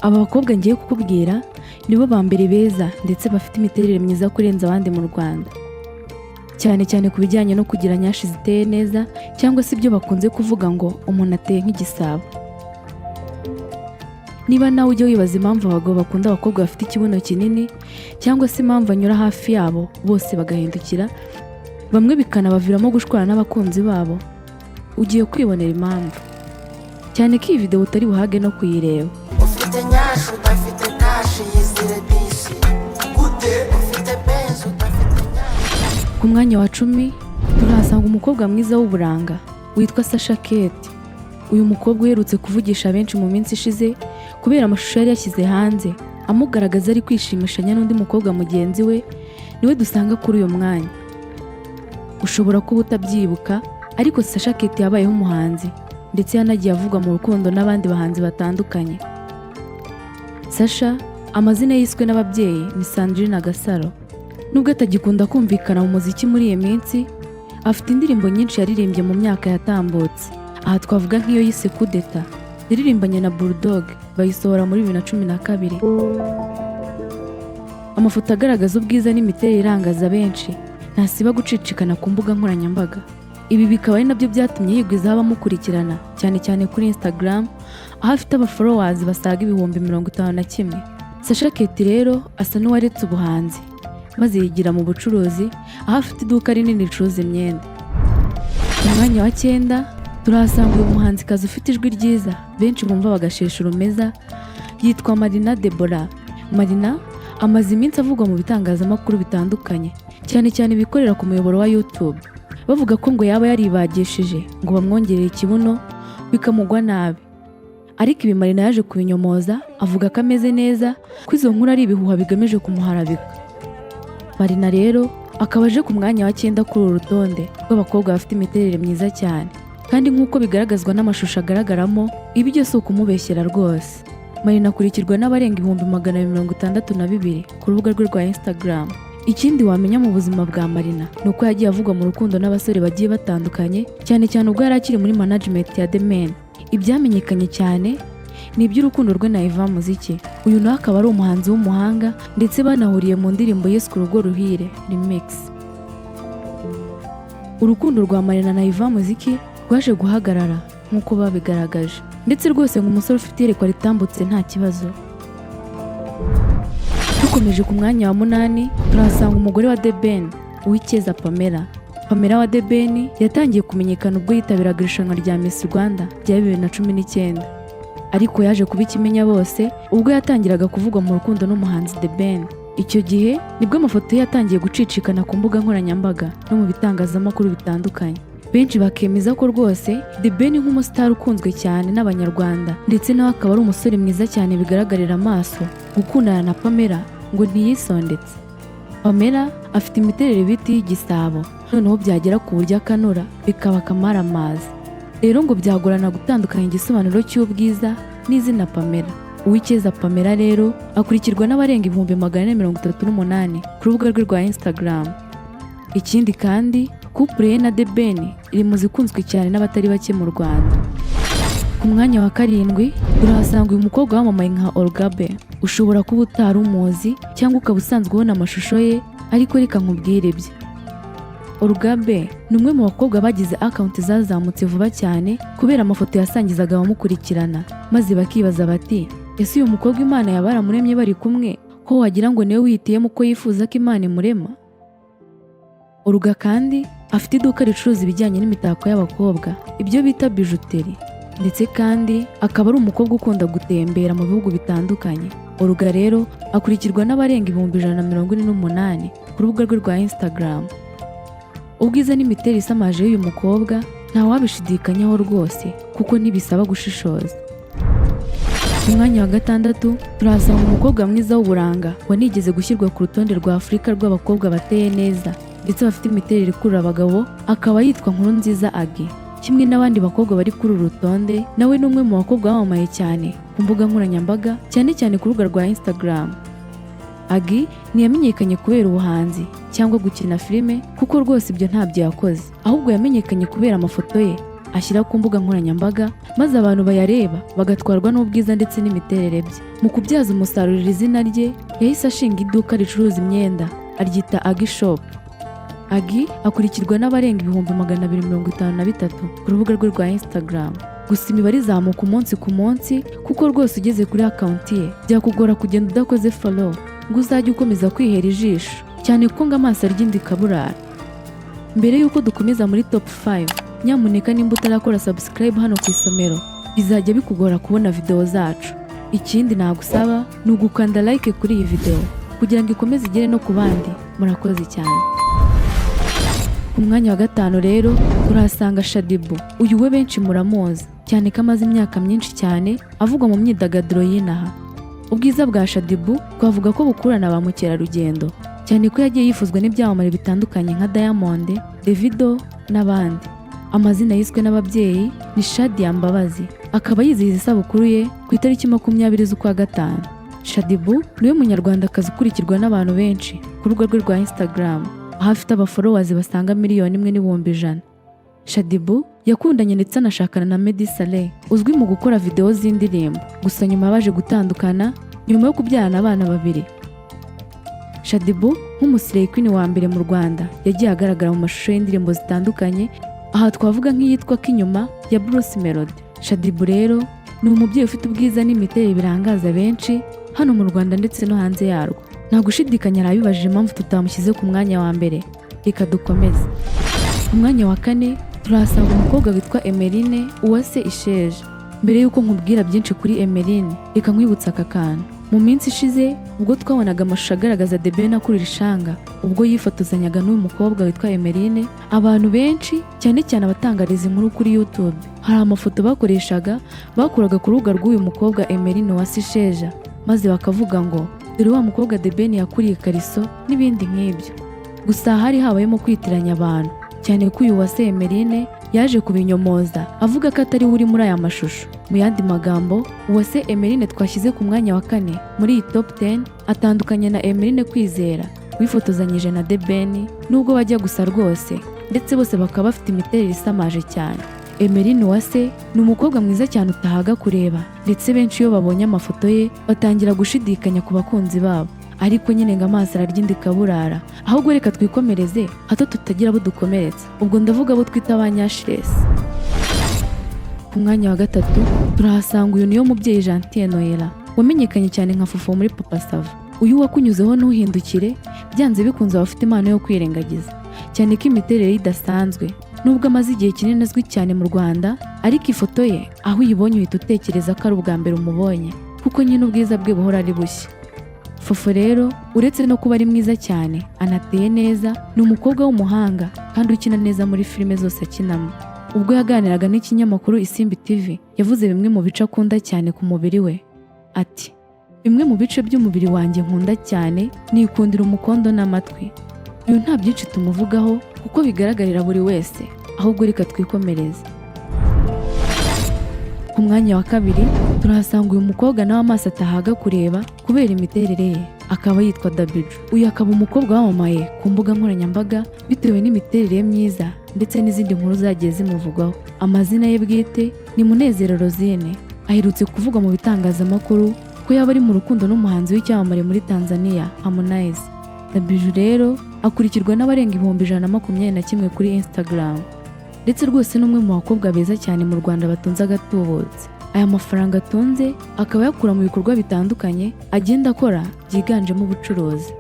Aba bakobwa ngiye kukubwira nibo ba mbere beza ndetse bafite imiterere myiza kurenza abandi mu Rwanda, cyane cyane ku bijyanye no kugira nyashi ziteye neza cyangwa se ibyo bakunze kuvuga ngo umuntu ateye nk'igisabo. Niba nawe ujya wibaza impamvu abagabo bakunda abakobwa bafite ikibuno kinini cyangwa se impamvu anyura hafi yabo bose bagahindukira, bamwe bikanabaviramo gushwana n'abakunzi babo, ugiye kwibonera impamvu, cyane ko iyi video utari buhage no kuyireba. Ufite nyashi udafite kashi yizire bisi gute ufite benzi udafite nyashi. Ku mwanya wa 10 turahasanga umukobwa mwiza w'uburanga witwa Sasha Kate. Uyu mukobwa uherutse kuvugisha benshi mu minsi ishize kubera amashusho yari yashyize hanze amugaragaza ari kwishimishanya n'undi mukobwa mugenzi we, niwe dusanga kuri uyu mwanya. Ushobora kuba utabyibuka ariko Sasha Kate yabayeho umuhanzi ndetse yanagiye avugwa mu rukundo n'abandi bahanzi batandukanye. Sasha amazina yiswe n'ababyeyi ni Sandrine Gasaro. Nubwo atagikunda kumvikana mu muziki muri iyi minsi, afite indirimbo nyinshi yaririmbye mu myaka yatambutse. Aha twavuga nk'iyo yise Kudeta yaririmbanye na Bulldog, bayisohora muri 2012. Amafoto agaragaza ubwiza n'imiterere irangaza benshi ntasiba gucicikana ku mbuga nkoranyambaga. Ibi bikaba ari nabyo byatumye yigwizaho abamukurikirana cyane cyane kuri Instagram, aho afite abafollowers basaga 51,000. Sasha Kate rero asa n'uwaretse ubuhanzi maze yigira mu bucuruzi, aho afite iduka rinini ricuruza imyenda. Mu mwanya wa 9 turahasanga uyu muhanzikazi ufite ijwi ryiza benshi bumva bagashesha urumeza, yitwa Marina Deborah. Marina amaze iminsi avugwa mu bitangazamakuru bitandukanye, cyane cyane ibikorera ku muyoboro wa YouTube, bavuga ko ngo yaba yaribagishije ngo bamwongerere ikibuno bikamugwa nabi. Ariko ibi Marina yaje kubinyomoza, avuga ko ameze neza, ko izo nkuru ari ibihuha bigamije kumuharabika. Marina rero akaba aje ku mwanya wa 9 kuri uru rutonde rw'abakobwa bafite imiterere myiza cyane, kandi nk'uko bigaragazwa n'amashusho agaragaramo, ibi byose ukumubeshyera rwose. Marina akurikirwa n'abarenga 262,000 ku rubuga rwe rwa Instagram. Ikindi wamenya mu buzima bwa Marina ni uko yagiye avugwa mu rukundo n'abasore bagiye batandukanye, cyane cyane ubwo yari akiri muri management ya The Men. Ibyamenyekanye cyane ni iby'urukundo rwe na Ivan Muziki. Uyu nawe akaba ari umuhanzi w'umuhanga ndetse banahuriye mu ndirimbo yiswe Urugo Ruhire Remix. Urukundo rwa Marina na Ivan Muziki rwaje guhagarara nk'uko babigaragaje, ndetse rwose ngo umusore ufite iyerekwa ritambutse nta kibazo. Dukomeje ku mwanya wa 8 turahasanga umugore wa The Ben, Uwicyeza Pamela. Pamela wa The Ben yatangiye kumenyekana ubwo yitabiraga irushanwa rya Miss Rwanda rya 2019, ariko yaje kuba ikimenya bose ubwo yatangiraga kuvugwa mu rukundo n'umuhanzi The Ben. Icyo gihe nibwo amafoto ye yatangiye gucicikana ku mbuga nkoranyambaga no mu bitangazamakuru bitandukanye. Benshi bakemeza ko rwose The Ben nk'umustar ukunzwe cyane n'abanyarwanda, ndetse nawe akaba ari umusore mwiza cyane bigaragarira amaso. Gukundana na Pamela ngo ntiyisondetse. Pamela afite imiterere biti y'igisabo, noneho byagera ku buryo akanura bikaba akamaramaza. Rero ngo byagorana gutandukanya igisobanuro cy'ubwiza n'izina Pamela. Uwicyeza Pamela rero akurikirwa n'abarenga 438 ku rubuga rwe rwa Instagram. Ikindi kandi couple ye na The Ben iri mu zikunzwe cyane n'abatari bake mu Rwanda. Ku mwanya wa 7 turahasanga uyu mukobwa wamamaye nka Olgabe. Ushobora kuba utari umuzi cyangwa ukaba usanzwe ubona amashusho ye, ariko reka nkubwire bye. Olgabe ni umwe mu bakobwa bagize account zazamutse vuba cyane kubera amafoto yasangizaga abamukurikirana, maze bakibaza bati ese uyu mukobwa Imana yabaramuremye bari kumwe, ko wagira ngo niwe wihitiyemo ko yifuza ko Imana imurema. Olga kandi afite iduka ricuruza ibijyanye n'imitako y'abakobwa, ibyo bita bijuteri, ndetse kandi akaba ari umukobwa ukunda gutembera mu bihugu bitandukanye. Olga rero akurikirwa n'abarenga 148 ku rubuga rwe rwa Instagram. Ubwiza n'imiterere isamaje y'uyu mukobwa nta wabishidikanyaho rwose, kuko ntibisaba gushishoza. Ku mwanya wa 6 turahasanga umukobwa mwiza w'uburanga wanigeze gushyirwa ku rutonde rwa Afurika rw'abakobwa bateye neza ndetse bafite imiterere ikurura abagabo, akaba yitwa Nkurunziza Agi. Kimwe n'abandi bakobwa bari kuri uru rutonde, nawe ni umwe mu bakobwa bamamaye cyane ku mbuga nkoranyambaga, cyane cyane ku rubuga rwa Instagram. Agi ntiyamenyekanye kubera ubuhanzi cyangwa gukina filime, kuko rwose ibyo ntabyo yakoze, ahubwo yamenyekanye kubera amafoto ye ashyira ku mbuga nkoranyambaga maze abantu bayareba bagatwarwa n'ubwiza ndetse n'imiterere bye. Mu kubyaza umusaruro iri zina rye yahise ashinga iduka ricuruza imyenda aryita Agi Shop. Agi akurikirwa n'abarenga 253 ku rubuga rwe rwa Instagram. Gusa imibare izamuka umunsi ku munsi kuko rwose ugeze kuri akawunti ye byakugora kugenda udakoze follow ngo uzajye ukomeza kwihera ijisho, cyane ko ngo amaso arya indi kaburara. Mbere y'uko dukomeza muri top 5, nyamuneka nimba utarakora subscribe hano ku Isomero bizajya bikugora kubona video zacu. Ikindi nagusaba ni ugukanda like kuri iyi video kugira ngo ikomeze igere no ku bandi. Murakoze cyane. Ku mwanya wa 5 rero turahasanga Shaddy Boo. Uyu we benshi muramuzi cyane ko amaze imyaka myinshi cyane avugwa mu myidagaduro y'inaha. Ubwiza bwa Shaddy Boo twavuga ko bukurana ba mukerarugendo, cyane ko yagiye yifuzwa n'ibyamamare bitandukanye nka Diamond, Davido n'abandi. Amazina yiswe n'ababyeyi ni Shadia Mbabazi, akaba yizihiza isabukuru ye ku itariki 20 z'ukwa gatanu. Shaddy Boo niwe munyarwandakazi ukurikirwa n'abantu benshi ku rubuga rwe rwa Instagram, aho afite abafollowers basaga 1,100,000. Shaddy Boo yakundanye ndetse anashakana na Meddy Saleh uzwi mu gukora video z'indirimbo, gusa nyuma baje gutandukana nyuma yo kubyarana abana 2. Shaddy Boo nk'umuslay queen wa mbere mu Rwanda yagiye agaragara mu mashusho y'indirimbo zitandukanye, aha twavuga nk'iyitwa Kinyuma ya Bruce Melody. Shaddy Boo rero ni umubyeyi ufite ubwiza n'imiterere birangaza benshi hano mu Rwanda ndetse no hanze yarwo. Nta gushidikanya arabibajije impamvu tutamushyize ku mwanya wa mbere. Reka dukomeze. Ku mwanya wa 4 turahasanga umukobwa witwa Emeline Uwase Isheja. Mbere y'uko nkubwira byinshi kuri Emeline, reka nkwibutsa aka kantu. Mu minsi ishize ubwo twabonaga amashusho agaragaza The Ben akurira ishanga ubwo yifotozanyaga n'uyu mukobwa witwa Emeline, abantu benshi cyane cyane abatangariza inkuru kuri YouTube hari amafoto bakoreshaga bakuraga ku rubuga rw'uyu mukobwa Emeline Uwase Isheja, maze bakavuga ngo dore wa mukobwa The Ben yakuriye ikariso n'ibindi nk'ibyo. Gusa hari habayemo kwitiranya abantu, cyane ko uyu Uwase Emeline yaje kubinyomoza avuga ko atari uri muri aya mashusho. Mu yandi magambo, Uwase Emeline twashyize ku mwanya wa 4 muri iyi top 10 atandukanye na Emeline Kwizera wifotozanyije na The Ben nubwo bajya gusa rwose, ndetse bose bakaba bafite imiterere isamaje cyane. Emeline Uwase ni umukobwa mwiza cyane utahaga kureba, ndetse benshi iyo babonye amafoto ye batangira gushidikanya ku bakunzi babo, ariko nyine ngo amaso ararya indi kaburara. Ahubwo reka twikomereze hato tutagira abo dukomeretsa, ubwo ndavuga abo twita abanyashiresi. Ku mwanya wa 3 turahasanga uyu niyo mubyeyi Gentille Noella wamenyekanye cyane nka Fufu muri Papa Sava. Uyu wakunyuzeho ntuhindukire byanze bikunze abafite impano yo kwirengagiza, cyane ko imiterere idasanzwe. Nubwo amaze igihe kinini azwi cyane mu Rwanda, ariko ifoto ye aho uyibonye uhita utekereza ko ari ubwa mbere umubonye, kuko nyine ubwiza bwe buhora ari bushya. Fufu rero uretse no kuba ari mwiza cyane, anateye neza, ni umukobwa w'umuhanga kandi ukina neza muri filime zose akinamo. Ubwo yaganiraga n'ikinyamakuru Isimbi TV, yavuze bimwe mu bice akunda cyane ku mubiri we. Ati, bimwe mu bice by'umubiri wanjye nkunda cyane nikundira umukondo n'amatwi. Uyu nta byinshi tumuvugaho kuko bigaragarira buri wese, ahubwo reka twikomereze. Ku mwanya wa 2 turahasanga uyu mukobwa nawe amaso atahaga kureba kubera imiterere ye, akaba yitwa Dabiju. Uyu akaba umukobwa wamamaye ku mbuga nkoranyambaga bitewe n'imiterere ye myiza ndetse n'izindi nkuru zagiye zimuvugwaho. Amazina ye bwite ni Munezero Rosine. Aherutse kuvugwa mu bitangazamakuru ko yaba ari mu rukundo n'umuhanzi w'icyamamare muri Tanzania Harmonize. Dabiju rero akurikirwa n'abarenga 121 kuri Instagram, ndetse rwose n'umwe mu bakobwa beza cyane mu Rwanda batunze agatubutse. Aya mafaranga atunze akaba yakura mu bikorwa bitandukanye agenda akora byiganjemo ubucuruzi.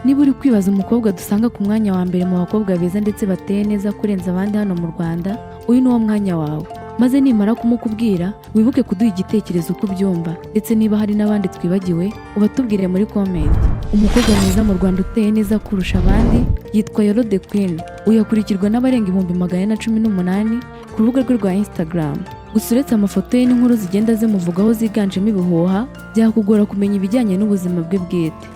Niba uri kwibaza umukobwa dusanga ku mwanya wa mbere mu bakobwa beza ndetse bateye neza kurenza abandi hano mu Rwanda, uyu ni wo mwanya wawe. Maze nimara kumukubwira wibuke kuduha igitekerezo uko ubyumva, ndetse niba hari n'abandi twibagiwe ubatubwire muri comment. Umukobwa mwiza mu Rwanda uteye neza kurusha abandi yitwa Yolo The Queen. Uyu akurikirwa n'abarenga 118 ku rubuga rwe rwa Instagram. Gusa uretse amafoto ye n'inkuru zigenda zimuvugaho ziganjemo ibihuha, byakugora kumenya ibijyanye n'ubuzima bwe bwite.